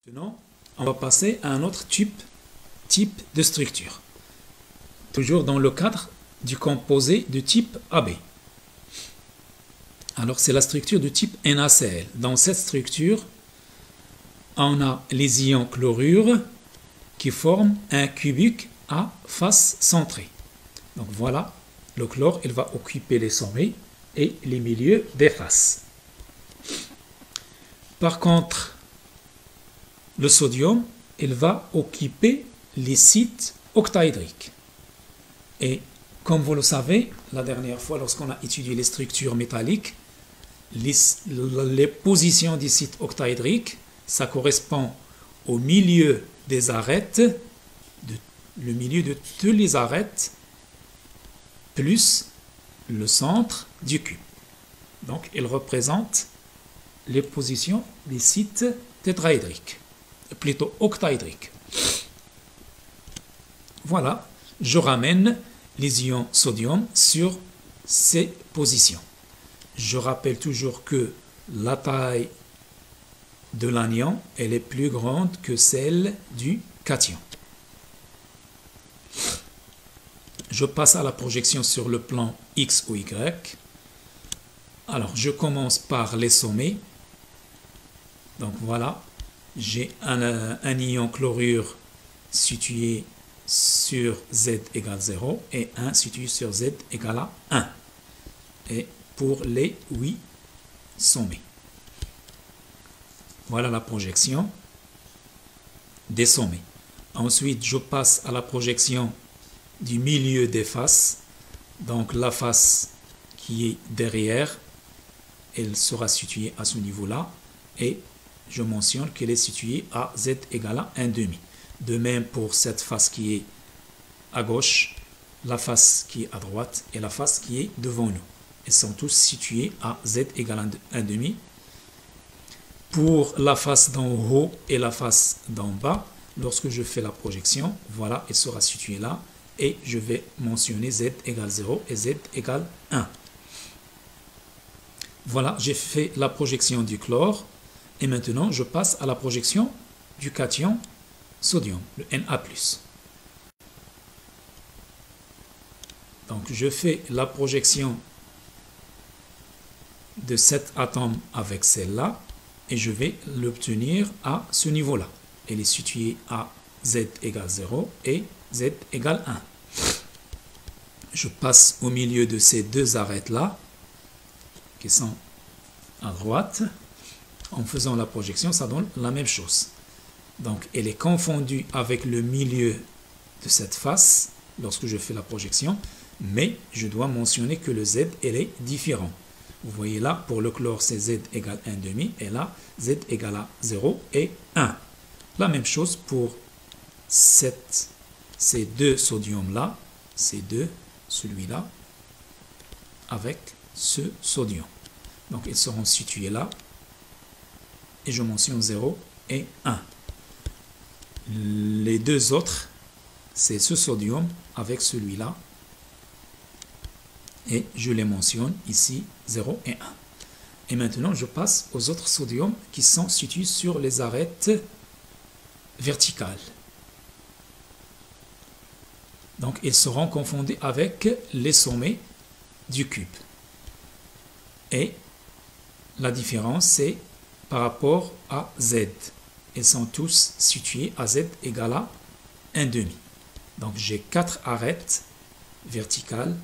Maintenant, on va passer à un autre type de structure. Toujours dans le cadre du composé de type AB. Alors, c'est la structure de type NaCl. Dans cette structure, on a les ions chlorure qui forment un cubique à face centrée. Donc voilà, le chlore, il va occuper les sommets et les milieux des faces. Par contre, le sodium, il va occuper les sites octaédriques. Et comme vous le savez, la dernière fois, lorsqu'on a étudié les structures métalliques, les positions des sites octaédriques, ça correspond au milieu des arêtes, le milieu de tous les arêtes, plus le centre du cube. Donc, il représente les positions des sites tétraédriques, plutôt octaédriques. Voilà, je ramène les ions sodium sur ces positions. Je rappelle toujours que la taille de l'anion, elle est plus grande que celle du cation. Je passe à la projection sur le plan X ou Y. Alors, je commence par les sommets. Donc voilà, j'ai un ion chlorure situé sur Z égale 0 et un situé sur Z égale à 1. Et pour les 8 sommets. Voilà la projection des sommets. Ensuite, je passe à la projection du milieu des faces. Donc la face qui est derrière, elle sera située à ce niveau-là. Et je mentionne qu'elle est située à Z égale à 1,5. De même pour cette face qui est à gauche, la face qui est à droite et la face qui est devant nous. Ils sont tous situés à Z égale à 1,5. Pour la face d'en haut et la face d'en bas, lorsque je fais la projection, voilà, elle sera située là. Et je vais mentionner Z égale 0 et Z égale 1. Voilà, j'ai fait la projection du chlore. Et maintenant, je passe à la projection du cation sodium, le Na+. Donc, je fais la projection de cet atome avec celle-là et je vais l'obtenir à ce niveau-là. Elle est située à Z égale 0 et Z égale 1. Je passe au milieu de ces deux arêtes-là qui sont à droite. En faisant la projection, ça donne la même chose. Donc, elle est confondue avec le milieu de cette face lorsque je fais la projection, mais je dois mentionner que le Z, elle est différent. Vous voyez là, pour le chlore, c'est Z égale 1,5 et là, Z égale à 0 et 1. La même chose pour ces deux sodiums-là, ces deux, celui-là, avec ce sodium. Donc, ils seront situés là. Et je mentionne 0 et 1. Les deux autres, c'est ce sodium avec celui-là. Et je les mentionne ici 0 et 1. Et maintenant, je passe aux autres sodiums qui sont situés sur les arêtes verticales. Donc, ils seront confondus avec les sommets du cube. Et la différence, c'est par rapport à Z. Ils sont tous situés à Z égale à 1,5. Donc, j'ai 4 arêtes verticales.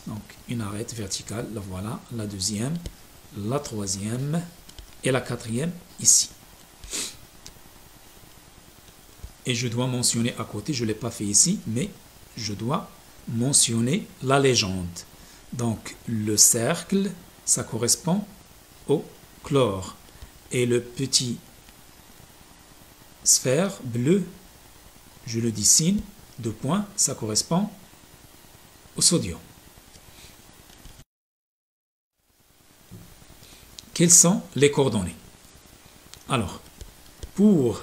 Donc, une arête verticale, la voilà, la deuxième, la troisième et la quatrième ici. Et je dois mentionner à côté, je ne l'ai pas fait ici, mais je dois mentionner la légende. Donc, le cercle, ça correspond au chlore. Et le petit sphère bleu, je le dessine, 2 points, ça correspond au sodium. Quelles sont les coordonnées? Alors, pour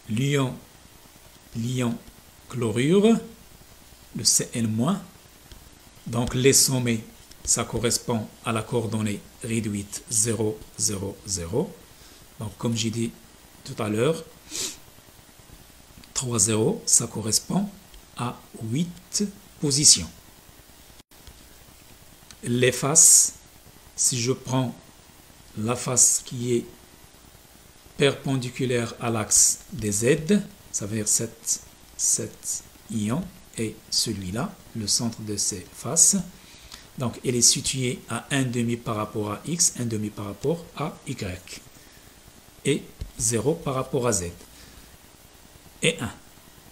l'ion chlorure, le Cl-, donc les sommets, ça correspond à la coordonnée réduite 0, 0, 0. Donc, comme j'ai dit tout à l'heure, 3, 0, ça correspond à 8 positions. Les faces, si je prends la face qui est perpendiculaire à l'axe des Z, ça veut dire cet ion et celui-là, le centre de ces faces. Donc, elle est située à 1,5 par rapport à X, 1,5 par rapport à Y. Et 0 par rapport à Z. Et 1.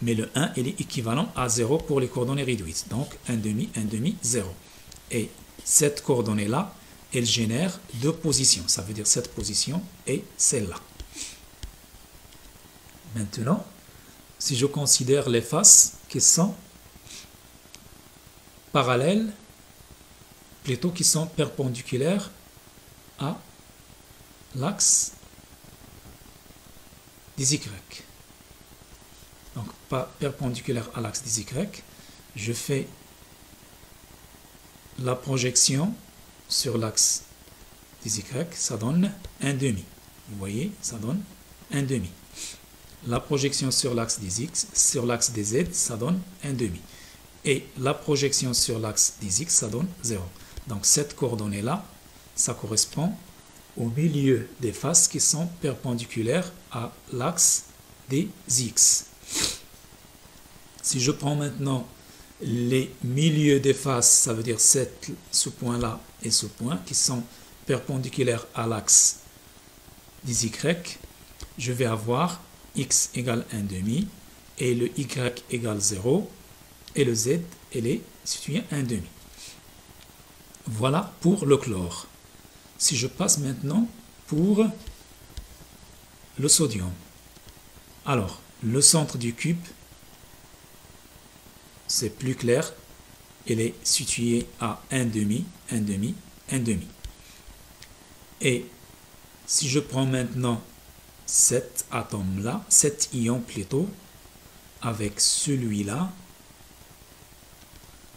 Mais le 1, il est équivalent à 0 pour les coordonnées réduites. Donc, 1,5, 1,5, 0. Et cette coordonnée-là, elle génère deux positions. Ça veut dire cette position et celle-là. Maintenant, si je considère les faces qui sont parallèles, plutôt qui sont perpendiculaires à l'axe des Y. Donc, pas perpendiculaire à l'axe des Y, je fais la projection sur l'axe des Y, ça donne 1,5. Vous voyez, ça donne 1,5. La projection sur l'axe des X, sur l'axe des Z, ça donne 1,5. Et la projection sur l'axe des X, ça donne 0. Donc cette coordonnée-là, ça correspond au milieu des faces qui sont perpendiculaires à l'axe des X. Si je prends maintenant les milieux des faces, ça veut dire ce point-là et ce point, qui sont perpendiculaires à l'axe des Y, je vais avoir X égale 1,5 et le Y égale 0 et le Z, elle est située à 1,5. Voilà pour le chlore. Si je passe maintenant pour le sodium. Alors, le centre du cube, c'est plus clair. Il est situé à 1,5, 1,5, 1,5. Et si je prends maintenant cet atome-là, cet ion plutôt, avec celui-là,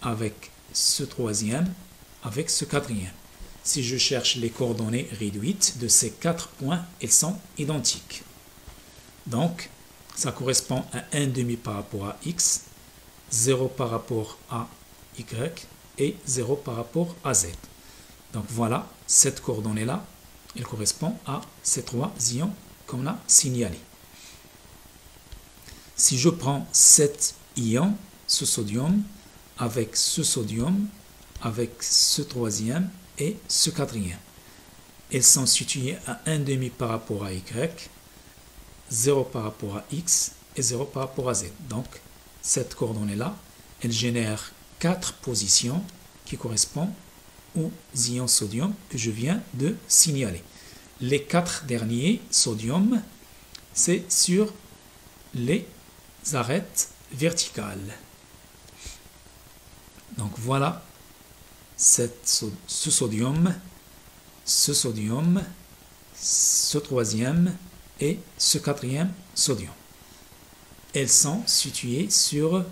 avec ce troisième, avec ce quatrième. Si je cherche les coordonnées réduites de ces 4 points, elles sont identiques. Donc, ça correspond à 1,5 par rapport à X, 0 par rapport à Y et 0 par rapport à Z. Donc voilà, cette coordonnée-là, elle correspond à ces 3 ions qu'on a signalés. Si je prends cet ion, ce sodium, avec ce sodium, avec ce troisième et ce quatrième. Elles sont situées à 1,5 par rapport à Y, 0 par rapport à X et 0 par rapport à Z. Donc, cette coordonnée-là, elle génère 4 positions qui correspondent aux ions sodium que je viens de signaler. Les 4 derniers sodium, c'est sur les arêtes verticales. Donc voilà ce sodium, ce troisième et ce quatrième sodium. Elles sont situées sur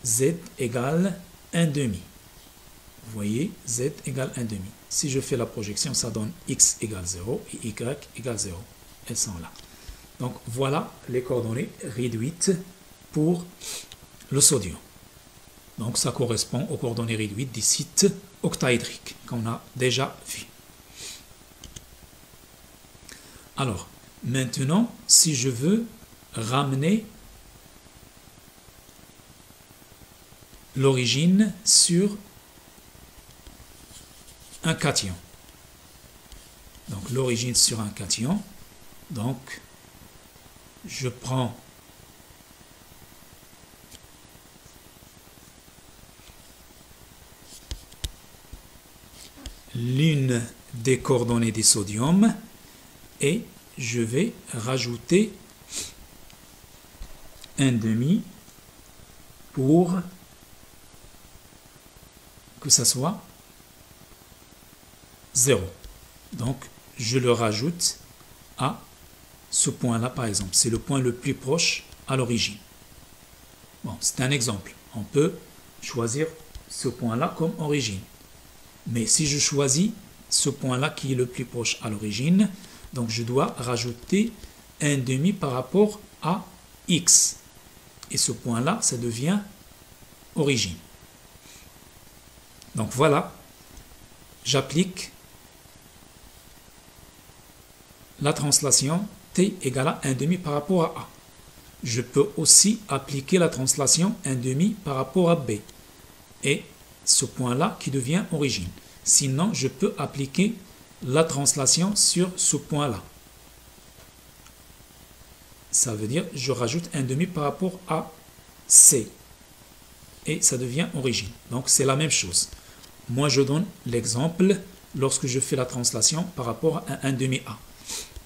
Z égale 1,5. Vous voyez, Z égale 1,5. Si je fais la projection, ça donne X égale 0 et Y égale 0. Elles sont là. Donc voilà les coordonnées réduites pour le sodium. Donc ça correspond aux coordonnées réduites des sites octaédriques qu'on a déjà vu. Alors, maintenant, si je veux ramener l'origine sur un cation. Donc l'origine sur un cation. Donc je prends l'une des coordonnées des sodium et je vais rajouter 1,5 pour que ça soit 0. Donc, je le rajoute à ce point-là, par exemple. C'est le point le plus proche à l'origine. Bon, c'est un exemple. On peut choisir ce point-là comme origine. Mais si je choisis ce point-là qui est le plus proche à l'origine, donc je dois rajouter 1,5 par rapport à x. Et ce point-là, ça devient origine. Donc voilà, j'applique la translation t égale à 1,5 par rapport à a. Je peux aussi appliquer la translation 1,5 par rapport à b. Et ce point-là qui devient origine. Sinon, je peux appliquer la translation sur ce point-là. Ça veut dire je rajoute 1,5 par rapport à c. Et ça devient origine. Donc c'est la même chose. Moi je donne l'exemple lorsque je fais la translation par rapport à 1,5a.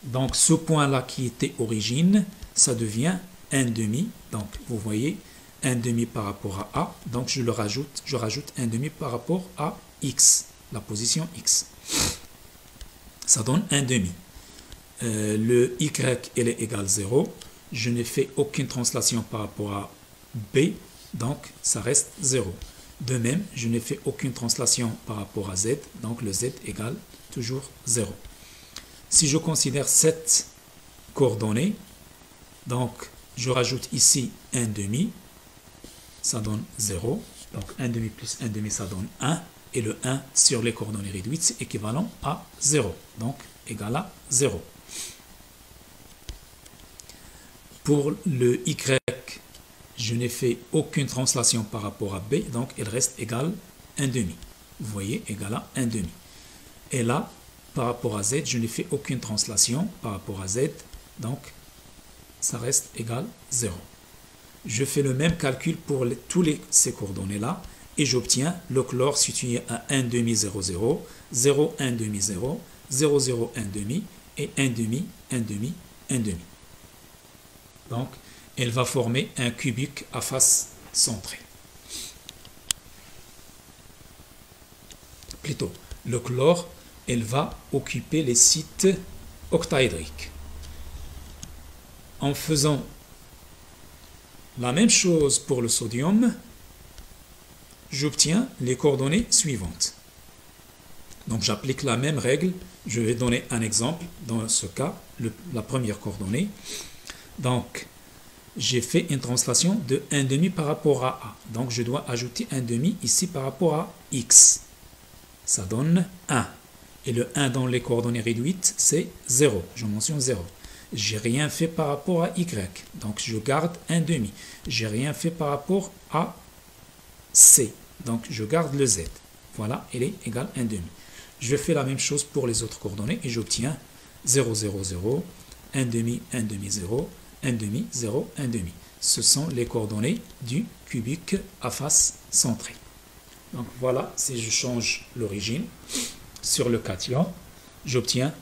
Donc ce point-là qui était origine, ça devient 1,5. Donc vous voyez 1,5 par rapport à a. Donc je rajoute 1,5 par rapport à x, la position x. Ça donne 1,5. Le y elle est égale 0. Je n'ai fait aucune translation par rapport à b, donc ça reste 0. De même, je n'ai fait aucune translation par rapport à z, donc le z égale toujours 0. Si je considère cette coordonnée, donc je rajoute ici 1,5, ça donne 0. Donc 1,5 plus 1,5, ça donne 1. Et le 1 sur les coordonnées réduites, c'est équivalent à 0. Donc égal à 0. Pour le y, je n'ai fait aucune translation par rapport à b, donc il reste égal 1,5. Vous voyez, égal à 1,5. Et là, par rapport à z, je n'ai fait aucune translation par rapport à z, donc ça reste égal 0. Je fais le même calcul pour tous ces coordonnées-là et j'obtiens le chlore situé à 1,5, 0, 0, 0, 1,5, 0, 0, 0, 1,5 et 1,5, 1,5, 1,5. Donc, elle va former un cubique à face centrée. Plutôt, le chlore, elle va occuper les sites octaédriques. En faisant la même chose pour le sodium, j'obtiens les coordonnées suivantes. Donc j'applique la même règle. Je vais donner un exemple. Dans ce cas, la première coordonnée. Donc, j'ai fait une translation de 1,5 par rapport à a. Donc, je dois ajouter 1,5 ici par rapport à x. Ça donne 1. Et le 1 dans les coordonnées réduites, c'est 0. Je mentionne 0. J'ai rien fait par rapport à y. Donc, je garde 1,5. J'ai rien fait par rapport à c. Donc, je garde le z. Voilà, il est égal à 1,5. Je fais la même chose pour les autres coordonnées et j'obtiens 0, 0, 0, 1,5, 1,5, 0, 1,5, 0, 1,5. Ce sont les coordonnées du cubique à face centrée. Donc voilà, si je change l'origine sur le cation, j'obtiens